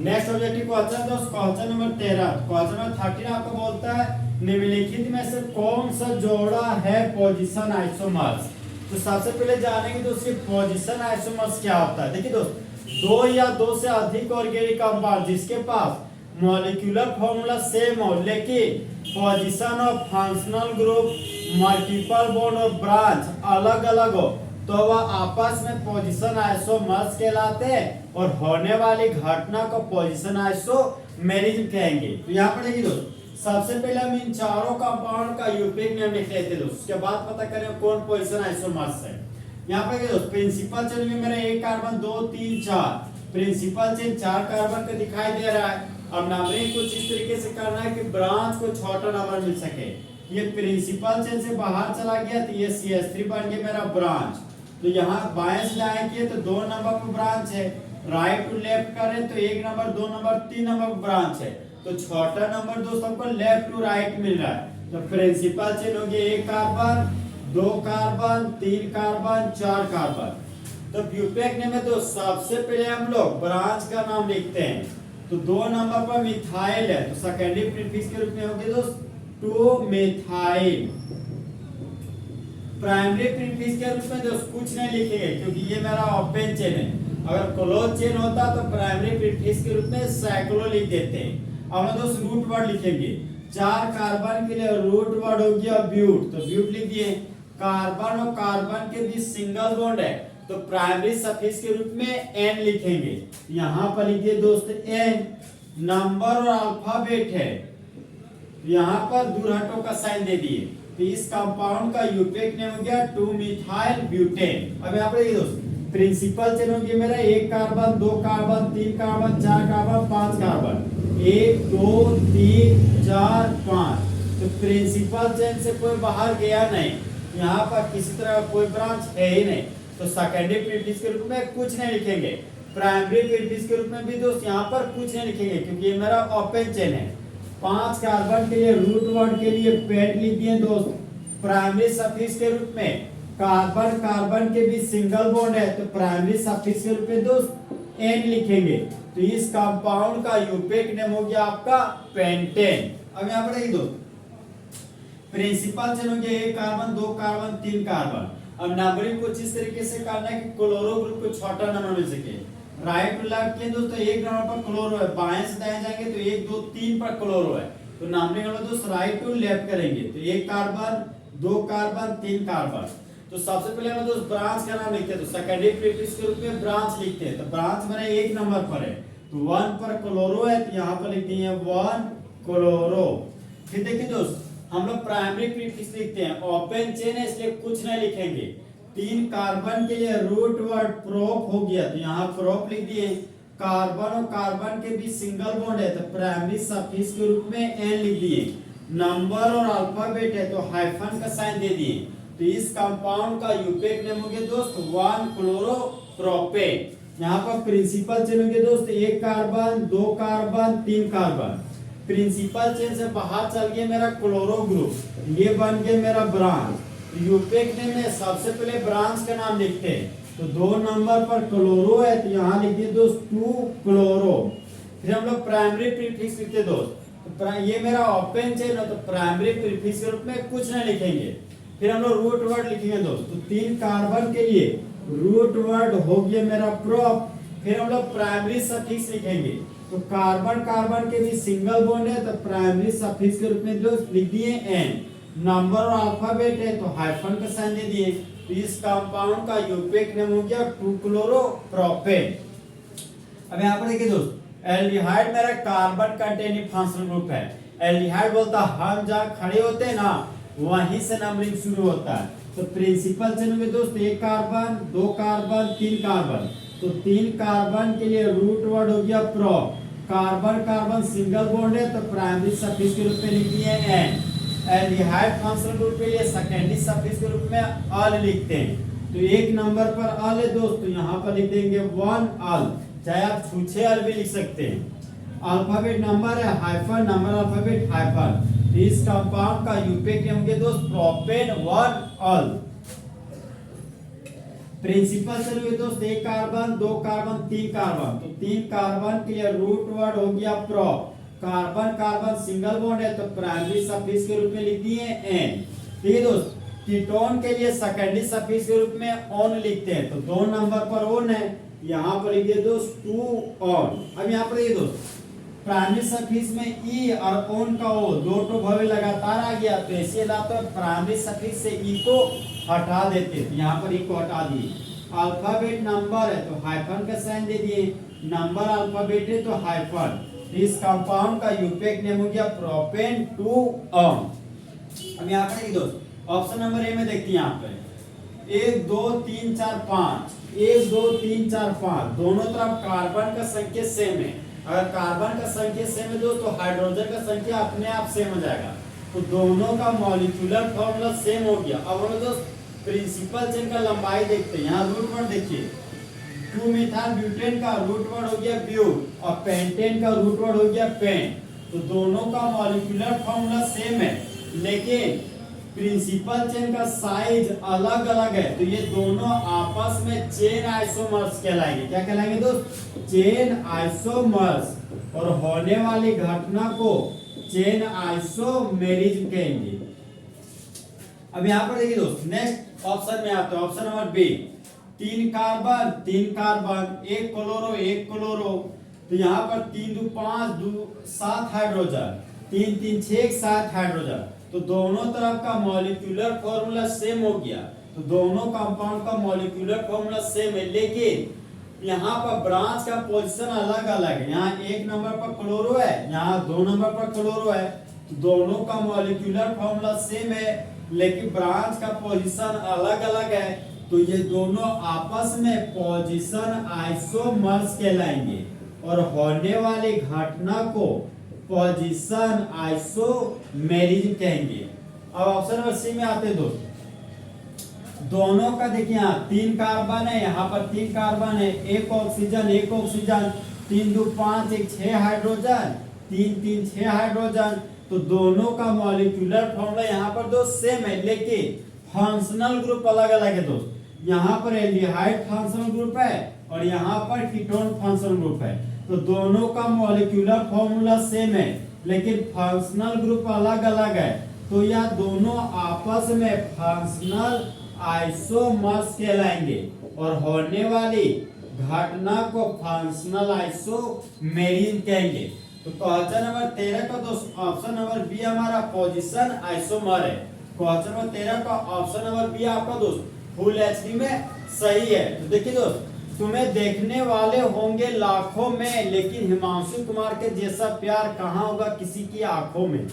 Next objective question दोस्त, question number 13। Question number 13 आपको बोलता है निम्नलिखित में से कौन सा जोड़ा है पोजीशन आइसोमर्स। तो सबसे पहले जानेंगे दोस्तों पोजीशन आइसोमर्स क्या होता है। देखिए दोस्त, दो या दो से अधिक ऑर्गेनिक कंपाउंड जिसके पास मॉलिक्यूलर फॉर्मूला सेम हो लेकिन position of functional group, multiple bond और ब्रांच अलग अलग हो तो वह आपस में पोजीशन आइसोमर्स कहलाते हैं और होने वाली घटना को पोजीशन आइसोमेरिज्म कहेंगे। तो यहाँ पर देखिए दोस्त, सबसे पहले हम इन चारों कंपाउंड का यूनिक नेम लिख लेते हैं दोस्त, उसके बाद पता करें कौन पोजीशन आइसोमर्स है। यहाँ पर देखिए दोस्त, प्रिंसिपल चेन में मेरा एक कार्बन 2 3 4, प्रिंसिपल चेन 4 कार्बन का दिखाई दे रहा है। अब नंबरिंग कुछ इस तरीके से करना है कि ब्रांच को छोटा नंबर मिल सके। ये प्रिंसिपल चेन से बाहर चला गया तो ये CH3 बन गया मेरा ब्रांच। तो यहाँ बाएं से दाएं किए तो 2 नंबर पर ब्रांच है, राइट टू लेफ्ट करें तो 1 नंबर 2 नंबर 3 नंबर पर ब्रांच है। तो छोटा नंबर दोस्त हमको लेफ्ट टू राइट मिल रहा है। तो प्रिंसिपल चेन हो गया 1 कार्बन 2 कार्बन 3 कार्बन 4 कार्बन। तो ब्यूटेक ने में तो सबसे पहले हम लोग ब्रांच का नाम लिखते हैं। तो 2 नंबर पर मिथाइल है तो सेकेंडरी प्रीफिक्स के रूप में हो गया दोस्त 2 मिथाइल। प्राइमरी प्रीफिक्स के रूप में दोस्त कुछ नहीं लिखेंगे क्योंकि ये मेरा ओपन चेन है। अगर क्लोज चेन होता तो प्राइमरी प्रीफिक्स के रूप में साइक्लो लिख देते हैं। अब हम दोस्त रूट वर्ड लिखेंगे। 4 कार्बन के लिए रूट वर्ड हो गया ब्यूट, तो ब्यूट लिख दिए। कार्बन और कार्बन के बीच सिंगल बॉन्ड है तो प्राइमरी सफिक्स के रूप में n लिखेंगे। यहाँ पर लिखिए दोस्त n। नंबर और अल्फाबेट है, यहाँ पर दूर हटो का साइन दे दिए। तो इस कंपाउंड का यूनिक नेम हो गया 2 मिथाइल ब्यूटेन। अब यहाँ पर देखिए दोस्त, प्रिंसिपल चेन हो गया मेरा 1 carbon 2 carbon 3 carbon 4 carbon 5 carbon 1 2 3 4 5। तो प्रिंसिपल चेन से कोई बाहर गया नहीं, यहाँ पर किसी तरह कोई ब्रांच है ही नहीं। तो सेकेंडरी प्रीफिक्स के रूप में कुछ नहीं लिखेंगे। प्राइमरी प्रीफिक्स के रूप में भी दोस्त यहाँ पर कुछ नहीं लिखेंगे क्योंकि ये मेरा ओपन चेन है। 5 कार्बन के लिए रूट वर्ड के लिए पेट लिख दिए दोस्त। प्राइमरी सफिक्स के रूप में कार्बन कार्बन के बीच सिंगल बॉन्ड है तो प्राइमरी सफिक्स के रूप में दोस्त n लिखेंगे। तो इस कंपाउंड का यूनिक नेम हो गया आपका पेंटेन। अब यहाँ पर देखिए दोस्त, प्रिंसिपल चेन हो गया 1 कार्बन 2 कार्बन 3 कार्बन। अब नंबरिंग कुछ इस तरीके से करना है कि क्लोरो ग्रुप को छोटा नंबर मिल सके। राइट टू लेफ्ट किए दोस्तों 1 नंबर पर क्लोरो है, बाएं से दाएं जाएंगे तो 1 2 3 पर क्लोरो है। तो नंबरिंग वाला दोस्त राइट टू लेफ्ट करेंगे तो 1 कार्बन 2 कार्बन 3 कार्बन। तो सबसे पहले हम दोस्त ब्रांच का नाम लिखते हैं। तो सेकेंडरी प्रीफिक्स के रूप में ब्रांच लिखते हैं। तो ब्रांच मेरा 1 नंबर पर है तो 1 पर क्लोरो है तो यहाँ पर लिखते हैं 1 क्लोरो। फिर देखिए दोस्त, हम लोग प्राइमरी प्रीफिक्स लिखते हैं। ओपन चेन है इसलिए कुछ नहीं लिखेंगे। 3 कार्बन के लिए रूट वर्ड प्रोप हो गया तो यहाँ प्रोप लिख दिए। कार्बन और कार्बन के बीच सिंगल बॉन्ड है तो प्राइमरी सफिक्स के रूप में n लिख दिए। नंबर और अल्फाबेट है तो हाइफन का साइन दे दिए। तो इस कंपाउंड का यूनिक नेम हो गया दोस्त 1 क्लोरोप्रोपेन। यहाँ पर प्रिंसिपल चेन हो गया दोस्त 1 carbon 2 carbon 3 carbon. Principal chain से बाहर चल गया मेरा क्लोरो ग्रुप, ये बन गया मेरा ब्रांच। यूनिक नेम में सबसे पहले ब्रांच का नाम लिखते हैं। तो 2 नंबर पर क्लोरो है तो यहाँ लिख दिए दोस्त 2 क्लोरो। फिर हम लोग प्राइमरी प्रीफिक्स लिखते दोस्त। तो ये मेरा ओपन चेन है तो प्राइमरी प्रीफिक्स के रूप में कुछ नहीं लिखेंगे। फिर हम लोग रूट वर्ड लिखेंगे दोस्त। तो 3 कार्बन के लिए रूट वर्ड हो गया मेरा प्रोप। फिर हम लोग प्राइमरी सफिक्स लिखेंगे। तो कार्बन कार्बन के भी सिंगल बॉन्ड है तो प्राइमरी सफिक्स के रूप में दोस्त लिख दिए n। नंबर और अल्फाबेट है तो हाइफन का साइन दे दिए। तो इस कंपाउंड का यूनिक नेम हो गया 2 क्लोरोप्रोपेन। अब यहाँ पर देखिए दोस्त, एल्डिहाइड मेरा कार्बन कंटेनिंग फंक्शनल ग्रुप है। एल्डिहाइड बोलता हम जहाँ खड़े होते हैं ना वहीं से नंबरिंग शुरू होता है। तो प्रिंसिपल चेन में दोस्त 1 कार्बन 2 कार्बन 3 कार्बन। तो 3 कार्बन के लिए रूट वर्ड हो गया prop. Carbon carbon single bond है तो प्राइमरी सफिक्स के रूप में लिख दिए n। एल्डिहाइड फंक्शनल ग्रुप के लिए सेकेंडरी सफिक्स के रूप में अल लिखते हैं। तो 1 नंबर पर अल है दोस्त, तो यहाँ पर लिख देंगे 1 अल, चाहे आप छूछे अल भी लिख सकते हैं। अल्फाबेट नंबर है हाइफन, नंबर अल्फाबेट हाइफन। तो इस कंपाउंड का यूनिक नेम होंगे दोस्त प्रोपेन 1 अल। प्रिंसिपल चेन हुए दोस्त, एक कार्बन, दो कार्बन, तीन कार्बन, तो तीन कार्बन के लिए रूट वर्ड हो गया pro. Carbon carbon single bond है तो प्राइमरी सफिक्स के रूप में लिख दिए एन। ठीक है दोस्त, कीटोन के लिए सेकेंडरी सफिक्स के रूप में ऑन लिखते हैं, तो 2 नंबर पर ऑन है, यहाँ पर लिख दिए दोस्त 2 ऑन। अब यहाँ पर देखिए दोस्त, प्राइमरी सफिक्स में ई और ऑन का ओ दो टो भवे लगातार आ गया, तो ऐसे लाते प्राइमरी सफिक्स से ई को हटा देते, तो यहाँ पर ई को हटा दिए। अल्फाबेट नंबर है तो हाइफन का साइन दे दिए, नंबर अल्फाबेट है तो हाइफन। इस कंपाउंड का यूपेक नेम हो गया प्रोपेन 2 ऑन। अब यहाँ पर देखिए दोस्त, ऑप्शन नंबर ए में देखते हैं यहाँ पे 1 2 3 4 5, 1 2 3 4 5 दोनों तरफ कार्बन का संख्या सेम है। अगर कार्बन का संख्या सेम है दोस्त तो हाइड्रोजन का संख्या अपने आप सेम हो जाएगा, तो दोनों का मॉलिक्यूलर फॉर्मूला सेम हो गया। अब हम दोस्त प्रिंसिपल चेन का लंबाई देखते हैं, यहाँ रूट वर्ड देखिए, 2 मिथाइल ब्यूटेन का रूट वर्ड हो गया ब्यूट और पेंटेन का रूट वर्ड हो गया पेंट, तो दोनों का मॉलिक्यूलर फॉर्मूला सेम है, लेकिन प्रिंसिपल चेन का साइज अलग अलग है, तो ये दोनों आपस में चेन आइसोमर्स कहलाएंगे। क्या कहलाएंगे दोस्त? चेन आइसोमर्स, और होने वाली घटना को चेन आइसोमेरिज कहेंगे। अब यहाँ पर देखिए दोस्त, नेक्स्ट ऑप्शन में आता है option number B, 3 carbon 3 carbon, 1 chloro 1 chloro, तो यहाँ पर 3 2 5 2 7 हाइड्रोजन, 3 3 6 7 हाइड्रोजन, तो दोनों तरफ का मॉलिक्यूलर फॉर्मूला सेम हो गया, तो दोनों कंपाउंड का मॉलिक्यूलर फॉर्मूला सेम है, लेकिन यहाँ पर ब्रांच का पोजीशन अलग अलग है। यहाँ 1 नंबर पर क्लोरो है, यहाँ 2 नंबर पर क्लोरो है, तो दोनों का मॉलिक्यूलर फॉर्मूला सेम है, लेकिन ब्रांच का पोजीशन अलग अलग है, तो ये दोनों आपस में पोजीशन आइसोमर्स कहलाएंगे, और होने वाली घटना को पोजीशन आइसोमेरिज कहेंगे। अब ऑप्शन नंबर सी में आते हैं दोस्त, दोनों का देखिए यहाँ 3 कार्बन है, यहाँ पर 3 कार्बन है, 1 ऑक्सीजन 1 ऑक्सीजन, 3 2 5 1 6 हाइड्रोजन, 3 3 6 हाइड्रोजन, तो दोनों का मॉलिक्यूलर फॉर्मूला यहाँ पर दोस्त सेम है, लेकिन फंक्शनल ग्रुप अलग अलग है दोस्त। यहाँ पर एल्डिहाइड फंक्शनल ग्रुप है और यहाँ पर कीटोन फंक्शनल ग्रुप है, तो दोनों का मॉलिक्यूलर फॉर्मूला सेम है, लेकिन फंक्शनल ग्रुप अलग अलग है, तो यह दोनों आपस में फंक्शनल आइसोमर्स कहलाएंगे, और होने वाली घटना को फंक्शनल आइसोमेरिज कहेंगे। तो क्वेश्चन नंबर 13 का दोस्त ऑप्शन नंबर बी हमारा पोजीशन आइसोमर है। क्वेश्चन नंबर 13 का ऑप्शन नंबर बी आपका दोस्त फुल एचडी में सही है। तो देखिए दोस्त, तुम्हें देखने वाले होंगे लाखों में, लेकिन हिमांशु कुमार के जैसा प्यार कहाँ होगा किसी की आंखों में।